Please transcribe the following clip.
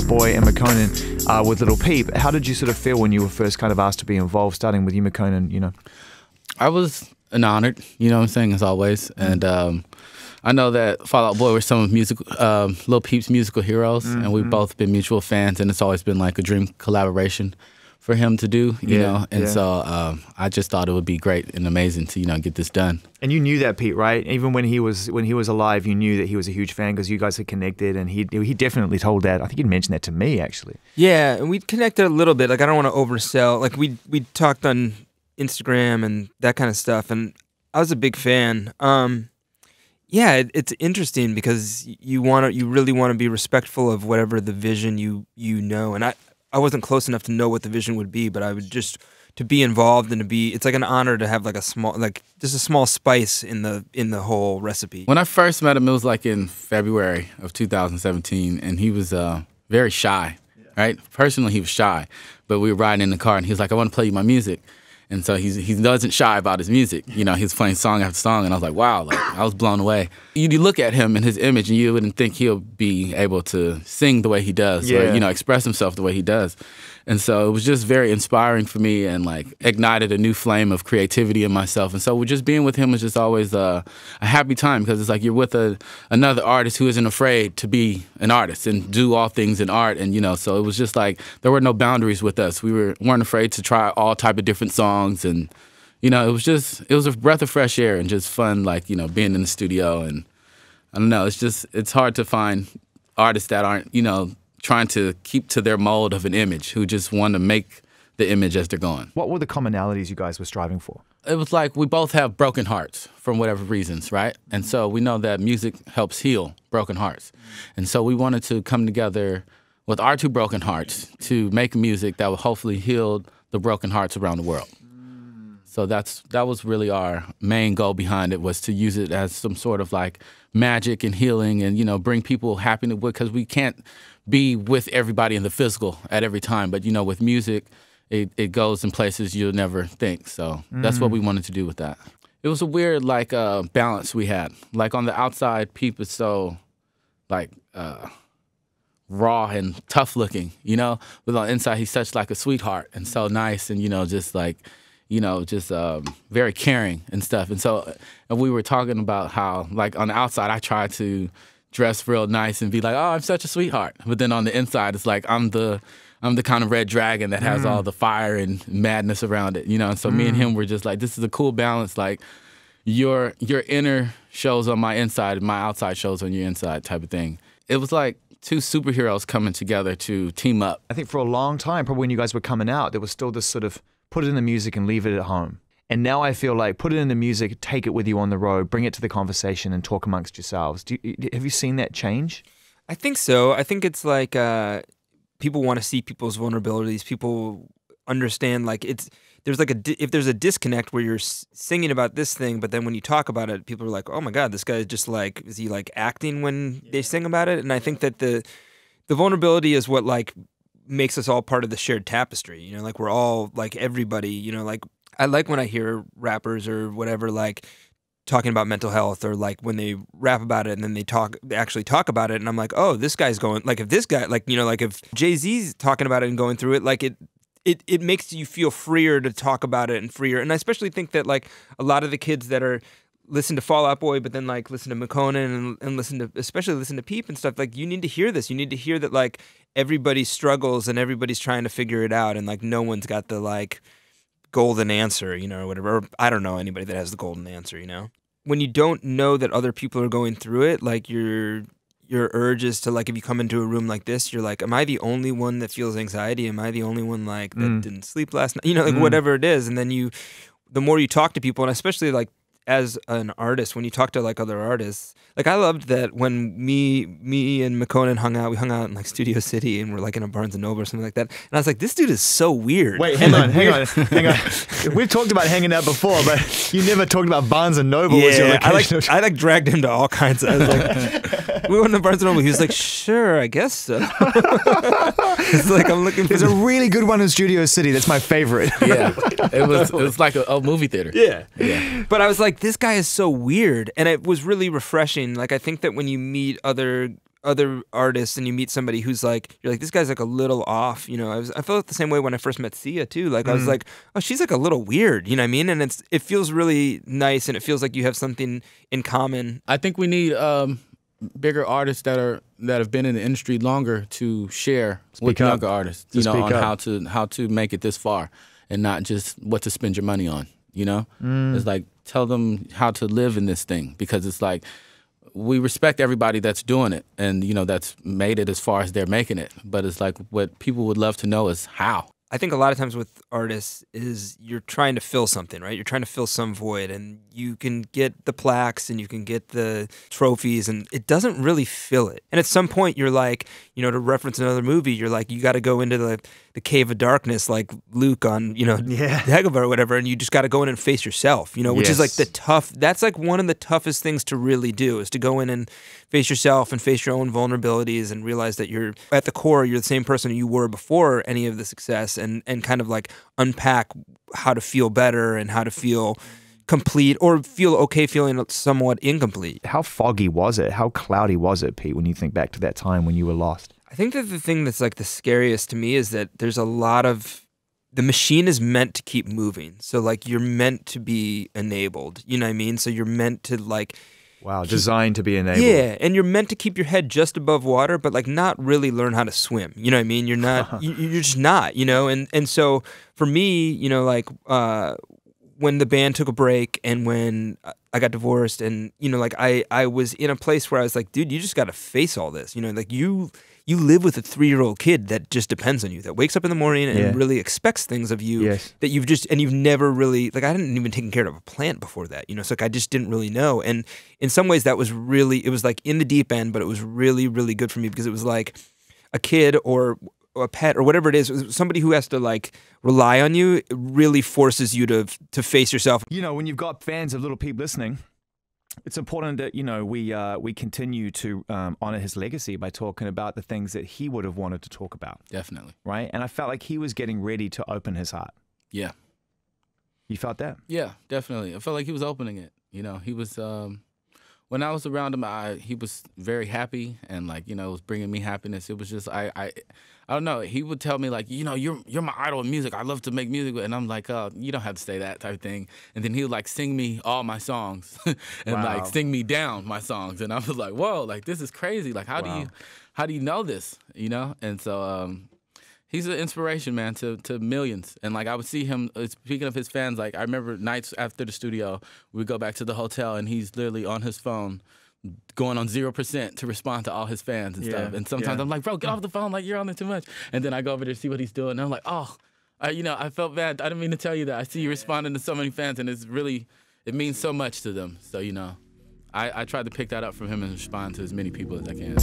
Boy and McKonnen with Little Peep. How did you sort of feel when you were first kind of asked to be involved, starting with you, McKonnen, you know? I was honored, you know what I'm saying, as always. And I know that Fall Out Boy were some of Lil Peep's musical heroes, and we've both been mutual fans, and it's always been like a dream collaboration for him to do, you know. And so I just thought it would be great and amazing to, you know, get this done. And you knew that, Pete, right? Even when he was alive, you knew that he was a huge fan because you guys had connected, and he definitely told that. I think he'd mentioned that to me, actually. Yeah, and we connected a little bit. Like, I don't want to oversell. Like, we talked on Instagram and that kind of stuff, and I was a big fan. Yeah, it's interesting because you really want to be respectful of whatever the vision you know. And I wasn't close enough to know what the vision would be, but I would just to be involved and it's like an honor to have like just a small spice in the whole recipe. When I first met him, it was like in February of 2017, and he was very shy, right? Personally, he was shy, but we were riding in the car, and he was like, "I want to play you my music." And so he doesn't shy about his music. You know, he's playing song after song, and I was like, wow, like, I was blown away. You look at him and his image, and you wouldn't think he'll be able to sing the way he does, or, you know, express himself the way he does. And so it was just very inspiring for me, and like ignited a new flame of creativity in myself. And so just being with him was just always a happy time, because it's like you're with another artist who isn't afraid to be an artist and do all things in art. And, you know, so it was just like there were no boundaries with us. We weren't afraid to try all type of different songs. And, you know, it was a breath of fresh air and just fun, like, you know, being in the studio. And I don't know, it's hard to find artists that aren't, you know, trying to keep to their mold of an image, who just want to make the image as they're going. What were the commonalities you guys were striving for? It was like we both have broken hearts from whatever reasons, right? And so we know that music helps heal broken hearts. And so we wanted to come together with our two broken hearts to make music that would hopefully heal the broken hearts around the world. So that was really our main goal behind it, was to use it as some sort of like magic and healing, and, you know, bring people happiness, because we can't be with everybody in the physical at every time. But, you know, with music, it goes in places you'll never think. So that's what we wanted to do with that. It was a weird, like, balance we had. Like, on the outside, Peep is so, like, raw and tough looking, you know? But on the inside, he's such, like, a sweetheart and so nice and, you know, just, like, you know, just very caring and stuff. And so we were talking about how, like, on the outside, I try to dress real nice and be like, oh, I'm such a sweetheart. But then on the inside, it's like I'm the kind of red dragon that has all the fire and madness around it, you know? And so me and him were just like, this is a cool balance. Like, your inner shows on my inside and my outside shows on your inside type of thing. It was like two superheroes coming together to team up. I think for a long time, probably when you guys were coming out, there was still this sort of put it in the music and leave it at home. And now I feel like put it in the music, take it with you on the road, bring it to the conversation, and talk amongst yourselves. Have you seen that change? I think so. I think it's like people want to see people's vulnerabilities. People understand, like, if there's a disconnect where you're singing about this thing, but then when you talk about it, people are like, oh my God, this guy is just like, is he like acting when they sing about it? And I think that the vulnerability is what, like, makes us all part of the shared tapestry, you know, like we're all, like, everybody, you know, like I like when I hear rappers or whatever, like, talking about mental health, or like when they rap about it and then they actually talk about it, and I'm like, oh, this guy's going, like, if this guy, like, you know, like if Jay-Z's talking about it and going through it, like it makes you feel freer to talk about it, and freer. And I especially think that, like, a lot of the kids that are listen to Fall Out Boy, but then, like, listen to McKonnen and especially listen to Peep and stuff, like, you need to hear this. You need to hear that, like, everybody struggles and everybody's trying to figure it out, and, like, no one's got the, like, golden answer, you know, or whatever. Or I don't know anybody that has the golden answer, you know? When you don't know that other people are going through it, like, your urge is to, like, if you come into a room like this, you're like, am I the only one that feels anxiety? Am I the only one, like, that didn't sleep last night? You know, like, whatever it is. And then the more you talk to people, and especially, like, as an artist, when you talk to, like, other artists, like, I loved that when me and McKonnen we hung out in, like, Studio City, and we're, like, in a Barnes & Noble or something like that, and I was like, this dude is so weird. Wait, hang on. We've talked about hanging out before, but you never talked about Barnes & Noble as your location. I dragged him to all kinds of, I was like, we went to Barnes & Noble, he was like, sure, I guess so. It's like, I'm looking for... There's a really good one in Studio City, that's my favorite. Yeah, it was like a movie theater. Yeah. But I was like, this guy is so weird, and it was really refreshing. Like, I think that when you meet other other artists and you meet somebody who's like, you're like, this guy's like a little off, you know. I felt the same way when I first met Sia too. Like I was like, oh, she's like a little weird, you know what I mean? And it feels really nice, and it feels like you have something in common. I think we need bigger artists that have been in the industry longer to share with younger artists, you know, on how to make it this far, and not just what to spend your money on. You know, it's like, tell them how to live in this thing, because it's like, we respect everybody that's doing it and, you know, that's made it as far as they're making it. But it's like, what people would love to know is how. I think a lot of times with artists is you're trying to fill something, right? You're trying to fill some void, and you can get the plaques and you can get the trophies, and it doesn't really fill it. And at some point you're like, you know, to reference another movie, you're like, you got to go into the cave of darkness like Luke on, you know, Dagobah or whatever, and you just got to go in and face yourself, you know, which is like that's like one of the toughest things to really do, is to go in and face yourself and face your own vulnerabilities and realize that you're, at the core, you're the same person you were before any of the success, and kind of like unpack how to feel better and how to feel complete, or feel okay feeling somewhat incomplete. How foggy was it? How cloudy was it, Pete, when you think back to that time when you were lost? I think that the thing that's like the scariest to me is that there's a lot of, the machine is meant to keep moving. So like you're meant to be enabled, you know what I mean? So you're meant to like, wow, designed to be enabled. Yeah, and you're meant to keep your head just above water, but like not really learn how to swim. You know what I mean? You're not, you're just not, you know? And so for me, you know, like when the band took a break and when I got divorced, and, you know, like I was in a place where I was like, dude, you just got to face all this. You know, like you live with a 3-year-old kid that just depends on you, that wakes up in the morning and really expects things of you that you've never really, like I hadn't even taken care of a plant before that, you know, so like I just didn't really know. And in some ways that was really, it was like in the deep end, but it was really, really good for me, because it was like a kid or a pet or whatever it is, somebody who has to like rely on you, it really forces you to face yourself. You know, when you've got fans of Little Peep listening, it's important that, you know, we continue to honor his legacy by talking about the things that he would have wanted to talk about. Definitely. Right? And I felt like he was getting ready to open his heart. Yeah. You felt that? Yeah, definitely. I felt like he was opening it. You know, he was, when I was around him, he was very happy, and like, you know, it was bringing me happiness. It was just, I don't know. He would tell me like, you know, you're my idol in music. I love to make music. And I'm like, oh, you don't have to say that type of thing. And then he would like sing me all my songs and like sing me down my songs. And I was like, whoa, like this is crazy. Like, how do you know this? You know? And so, he's an inspiration, man, to millions. And like I would see him, speaking of his fans, like I remember nights after the studio, we'd go back to the hotel and he's literally on his phone going on 0% to respond to all his fans and stuff. And sometimes I'm like, bro, get off the phone, like you're on there too much. And then I go over there to see what he's doing, and I'm like, oh, you know, I felt bad. I didn't mean to tell you that. I see you responding to so many fans, and it means so much to them. So, you know, I tried to pick that up from him and respond to as many people as I can.